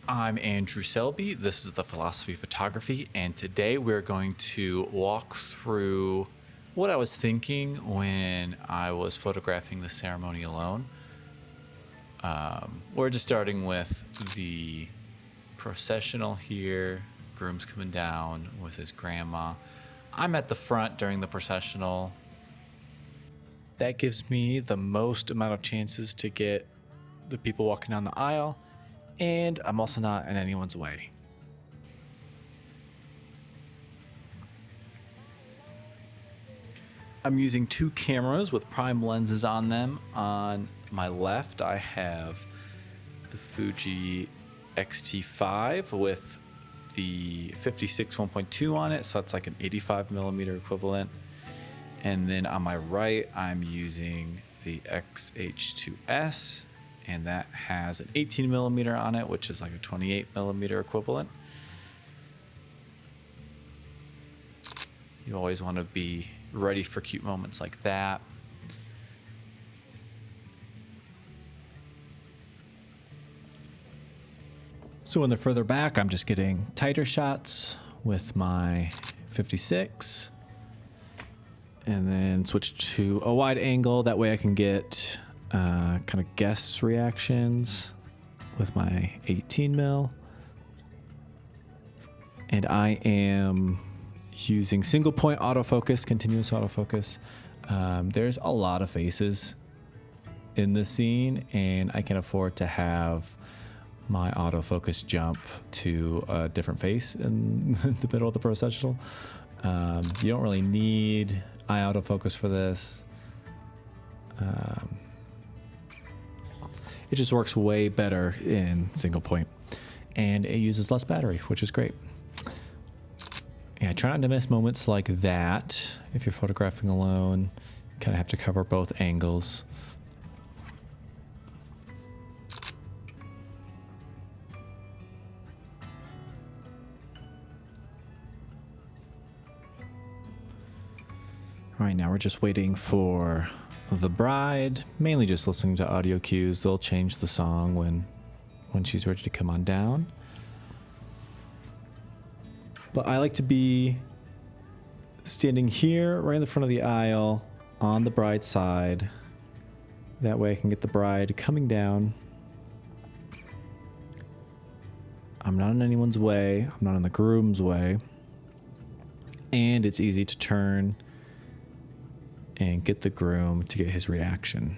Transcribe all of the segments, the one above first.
I'm Andrew Selby. This is the Philosophy of Photography, and today we're going to walk through what I was thinking when I was photographing the ceremony alone. We're just starting with the processional here. Groom's coming down with his grandma. I'm at the front during the processional. That gives me the most amount of chances to get the people walking down the aisle, and I'm also not in anyone's way. I'm using two cameras with prime lenses on them. On my left, I have the Fuji X-T5 with the 56 1.2 on it, so that's like an 85 millimeter equivalent. And then on my right, I'm using the XH2S, and that has an 18 millimeter on it, which is like a 28 millimeter equivalent. You always want to be ready for cute moments like that. So when they're further back, I'm just getting tighter shots with my 56. And then switch to a wide angle. That way I can get kind of guests' reactions with my 18 mil. And I am using single point autofocus, continuous autofocus. There's a lot of faces in this scene, and I can afford to have my autofocus jump to a different face in the middle of the processional. You don't really need eye autofocus for this. It just works way better in single point, and it uses less battery, which is great. Yeah, try not to miss moments like that. If you're photographing alone, you kind of have to cover both angles. All right, now we're just waiting for the bride, mainly just listening to audio cues. They'll change the song when she's ready to come on down. But I like to be standing here right in the front of the aisle on the bride's side. That way I can get the bride coming down. I'm not in anyone's way. I'm not in the groom's way. And it's easy to turn and get the groom to get his reaction.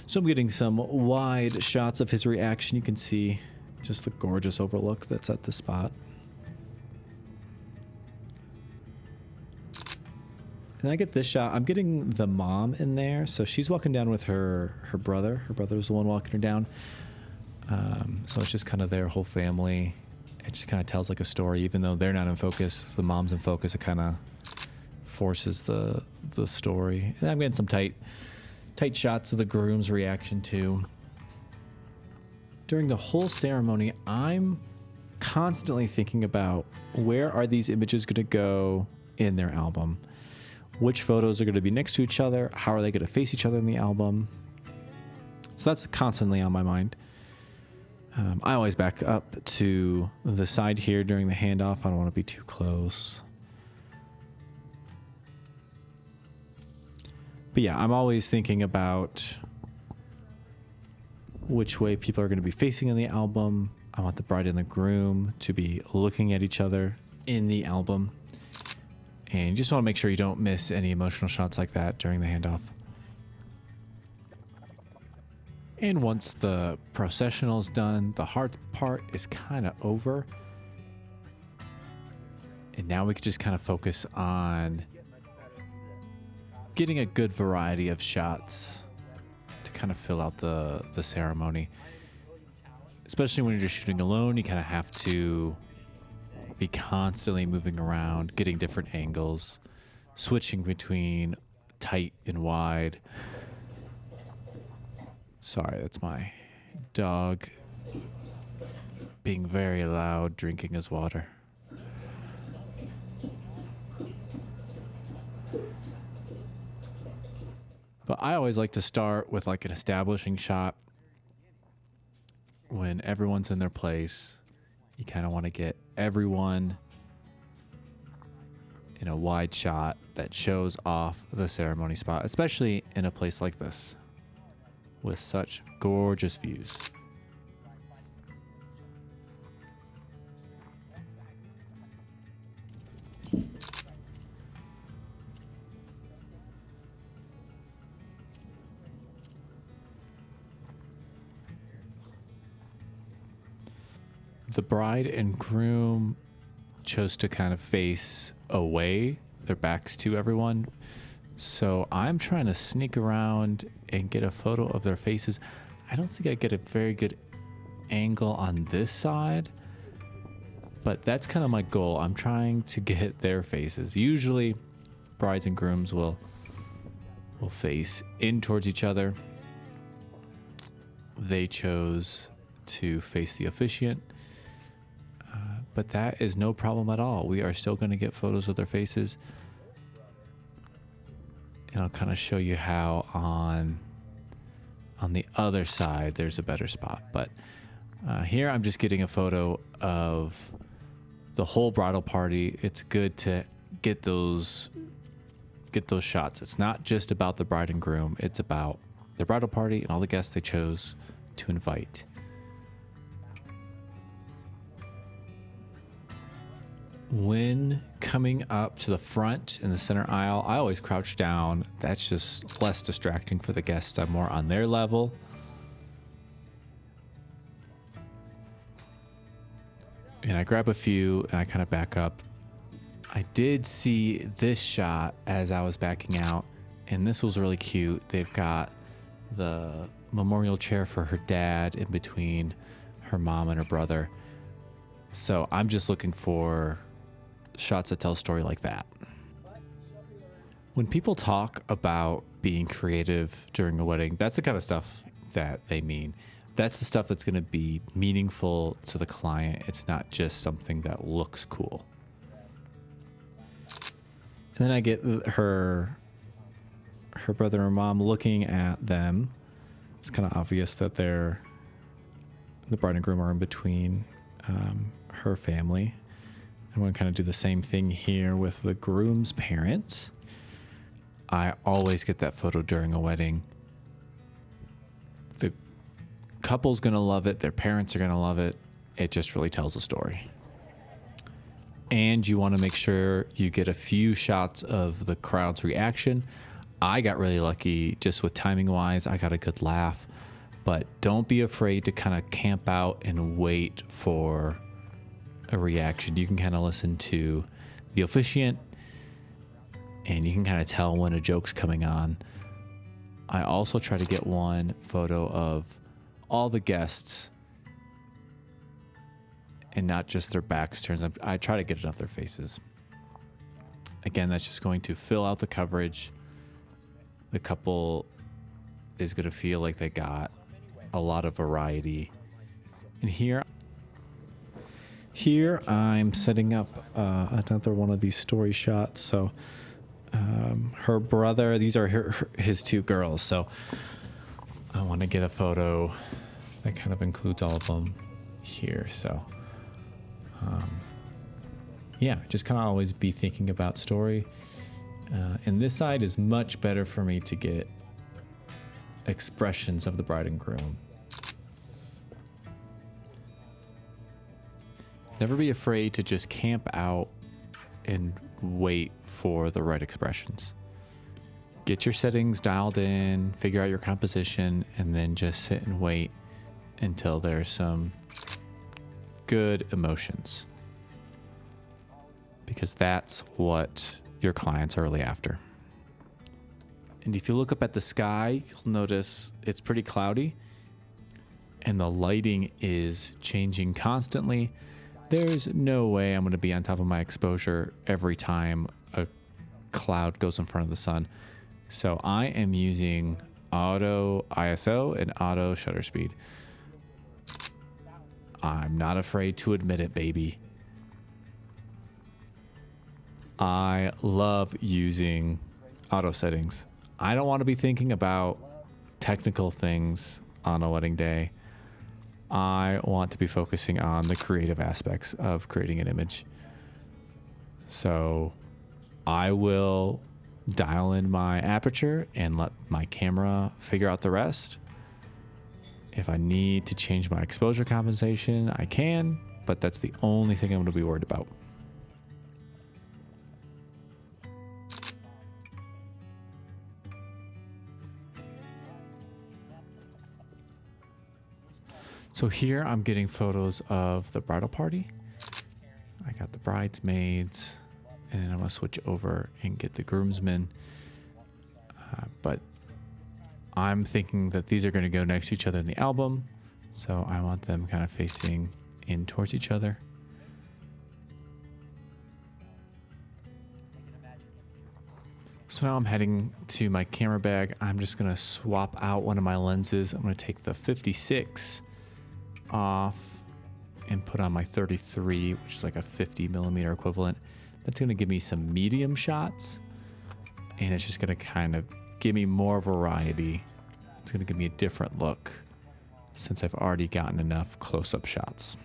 So I'm getting some wide shots of his reaction. You can see just the gorgeous overlook that's at the spot. And I get this shot. I'm getting the mom in there. So she's walking down with her brother. Her brother's the one walking her down. So it's just kind of their whole family. It just kind of tells like a story. Even though they're not in focus, the mom's in focus. It kind of forces the story. And I'm getting some tight shots of the groom's reaction too. During the whole ceremony, I'm constantly thinking about where are these images going to go in their album? Which photos are going to be next to each other? How are they going to face each other in the album? So that's constantly on my mind. I always back up to the side here during the handoff. I don't want to be too close. But yeah, I'm always thinking about which way people are going to be facing in the album. I want the bride and the groom to be looking at each other in the album. And you just want to make sure you don't miss any emotional shots like that during the handoff. And once the processional's done, the heart part is kind of over. And now we can just kind of focus on getting a good variety of shots to kind of fill out the ceremony. Especially when you're just shooting alone, you kind of have to be constantly moving around, getting different angles, switching between tight and wide. Sorry, that's my dog being very loud, drinking his water. But I always like to start with like an establishing shot. When everyone's in their place, you kind of want to get everyone in a wide shot that shows off the ceremony spot, especially in a place like this with such gorgeous views. The bride and groom chose to kind of face away, their backs to everyone. So I'm trying to sneak around and get a photo of their faces. I don't think I get a very good angle on this side, but that's kind of my goal. I'm trying to get their faces. Usually brides and grooms will face in towards each other. They chose to face the officiant. But that is no problem at all. We are still going to get photos of their faces. And I'll kind of show you how on the other side there's a better spot. But here I'm just getting a photo of the whole bridal party. It's good to get those shots. It's not just about the bride and groom. It's about the bridal party and all the guests they chose to invite. When coming up to the front in the center aisle, I always crouch down. That's just less distracting for the guests. I'm more on their level. And I grab a few and I kind of back up. I did see this shot as I was backing out, and this was really cute. They've got the memorial chair for her dad in between her mom and her brother. So I'm just looking for shots that tell a story like that. When people talk about being creative during a wedding, that's the kind of stuff that they mean. That's the stuff that's going to be meaningful to the client. It's not just something that looks cool. And then I get her brother and mom looking at them. It's kind of obvious that the bride and groom are in between her family. I'm going to kind of do the same thing here with the groom's parents. I always get that photo during a wedding. The couple's going to love it. Their parents are going to love it. It just really tells a story. And you want to make sure you get a few shots of the crowd's reaction. I got really lucky just with timing wise. I got a good laugh. But don't be afraid to kind of camp out and wait for a reaction. You can kind of listen to the officiant and you can kind of tell when a joke's coming on. I also try to get one photo of all the guests and not just their backs turned. I try to get it off their faces. Again, that's just going to fill out the coverage. The couple is going to feel like they got a lot of variety. And here I'm setting up another one of these story shots. So her brother, these are his two girls. So I want to get a photo that kind of includes all of them here. So yeah, just kind of always be thinking about story. And this side is much better for me to get expressions of the bride and groom. Never be afraid to just camp out and wait for the right expressions. Get your settings dialed in, figure out your composition, and then just sit and wait until there's some good emotions. Because that's what your clients are really after. And if you look up at the sky, you'll notice it's pretty cloudy and the lighting is changing constantly. There's no way I'm going to be on top of my exposure every time a cloud goes in front of the sun. So I am using auto ISO and auto shutter speed. I'm not afraid to admit it, baby. I love using auto settings. I don't want to be thinking about technical things on a wedding day. I want to be focusing on the creative aspects of creating an image. So I will dial in my aperture and let my camera figure out the rest. If I need to change my exposure compensation, I can, but that's the only thing I'm going to be worried about. So here I'm getting photos of the bridal party. I got the bridesmaids, and then I'm going to switch over and get the groomsmen. But I'm thinking that these are going to go next to each other in the album. So I want them kind of facing in towards each other. So now I'm heading to my camera bag. I'm just going to swap out one of my lenses. I'm going to take the 56 off and put on my 33, which is like a 50 millimeter equivalent. That's going to give me some medium shots, and it's just going to kind of give me more variety. It's going to give me a different look since I've already gotten enough close-up shots.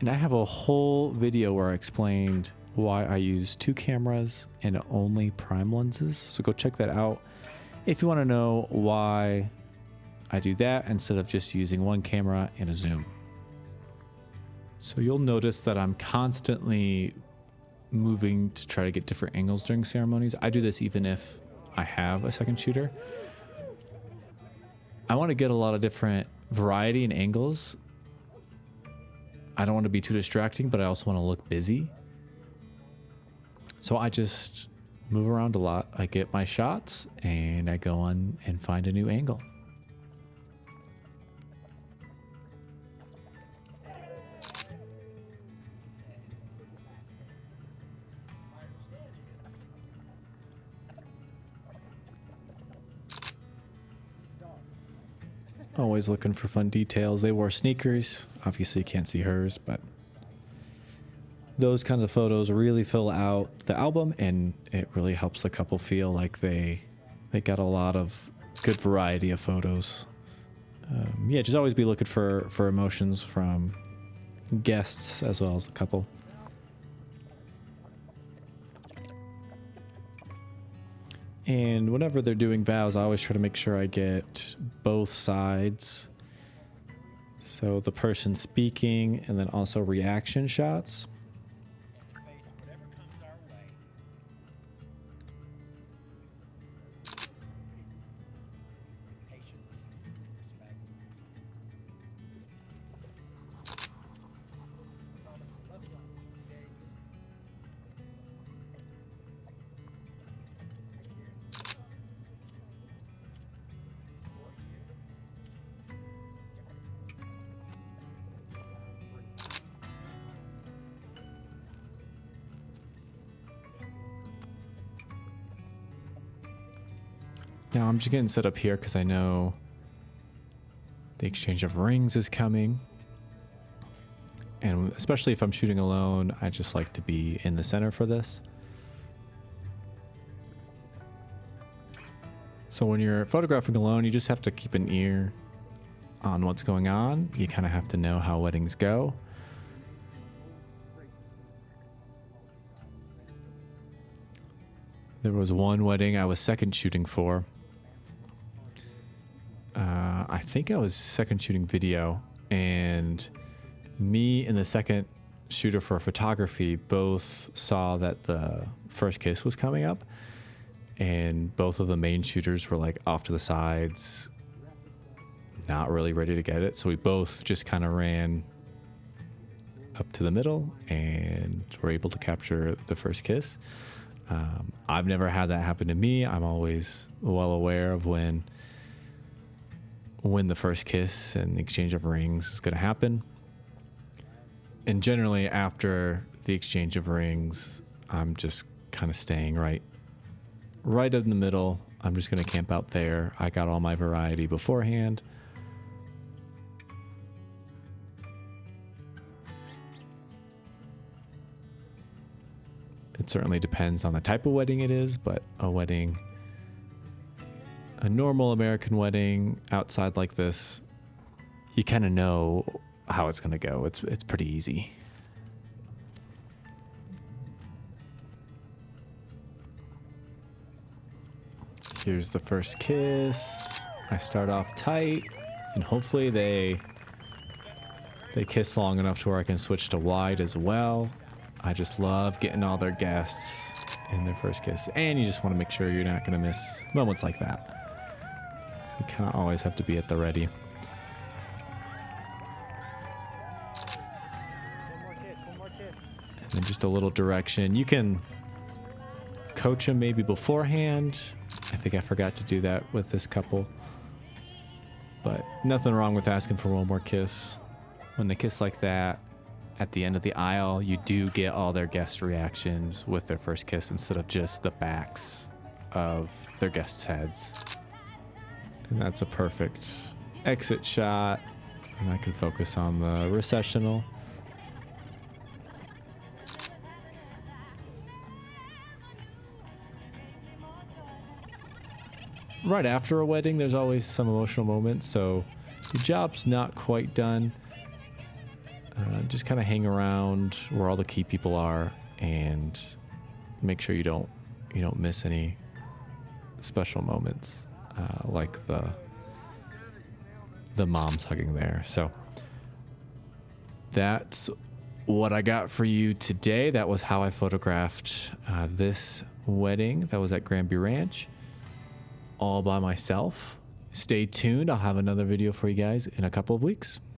And I have a whole video where I explained why I use 2 cameras and only prime lenses. So go check that out if you want to know why I do that instead of just using 1 camera and a zoom. So you'll notice that I'm constantly moving to try to get different angles during ceremonies. I do this even if I have a second shooter. I want to get a lot of different variety and angles. I don't want to be too distracting, but I also want to look busy. So I just move around a lot. I get my shots and I go on and find a new angle. Always looking for fun details. They wore sneakers. Obviously you can't see hers, but those kinds of photos really fill out the album, and it really helps the couple feel like they got a lot of good variety of photos. Yeah, just always be looking for emotions from guests as well as the couple. And whenever they're doing vows, I always try to make sure I get both sides. So the person speaking and then also reaction shots. Now I'm just getting set up here because I know the exchange of rings is coming. And especially if I'm shooting alone, I just like to be in the center for this. So when you're photographing alone, you just have to keep an ear on what's going on. You kind of have to know how weddings go. There was one wedding I was second shooting for. I think I was second shooting video, and me and the second shooter for photography both saw that the first kiss was coming up, and both of the main shooters were like off to the sides, not really ready to get it. So we both just kind of ran up to the middle and were able to capture the first kiss. I've never had that happen to me. I'm always well aware of when the first kiss and the exchange of rings is going to happen. And generally after the exchange of rings, I'm just kind of staying right in the middle. I'm just going to camp out there. I got all my variety beforehand. It certainly depends on the type of wedding it is, but a normal American wedding outside like this, you kind of know how it's going to go. It's pretty easy. Here's the first kiss. I start off tight, and hopefully they kiss long enough to where I can switch to wide as well. I just love getting all their guests in their first kiss, and you just want to make sure you're not going to miss moments like that. So you kind of always have to be at the ready. And then just a little direction. You can coach them maybe beforehand. I think I forgot to do that with this couple. But nothing wrong with asking for one more kiss. When they kiss like that, at the end of the aisle, you do get all their guest reactions with their first kiss instead of just the backs of their guests' heads. And that's a perfect exit shot. And I can focus on the recessional. Right after a wedding, there's always some emotional moments, so your job's not quite done. Just kind of hang around where all the key people are and make sure you don't miss any special moments, like the moms hugging there. So that's what I got for you today. That was how I photographed this wedding that was at Granby Ranch, all by myself. Stay tuned. I'll have another video for you guys in a couple of weeks.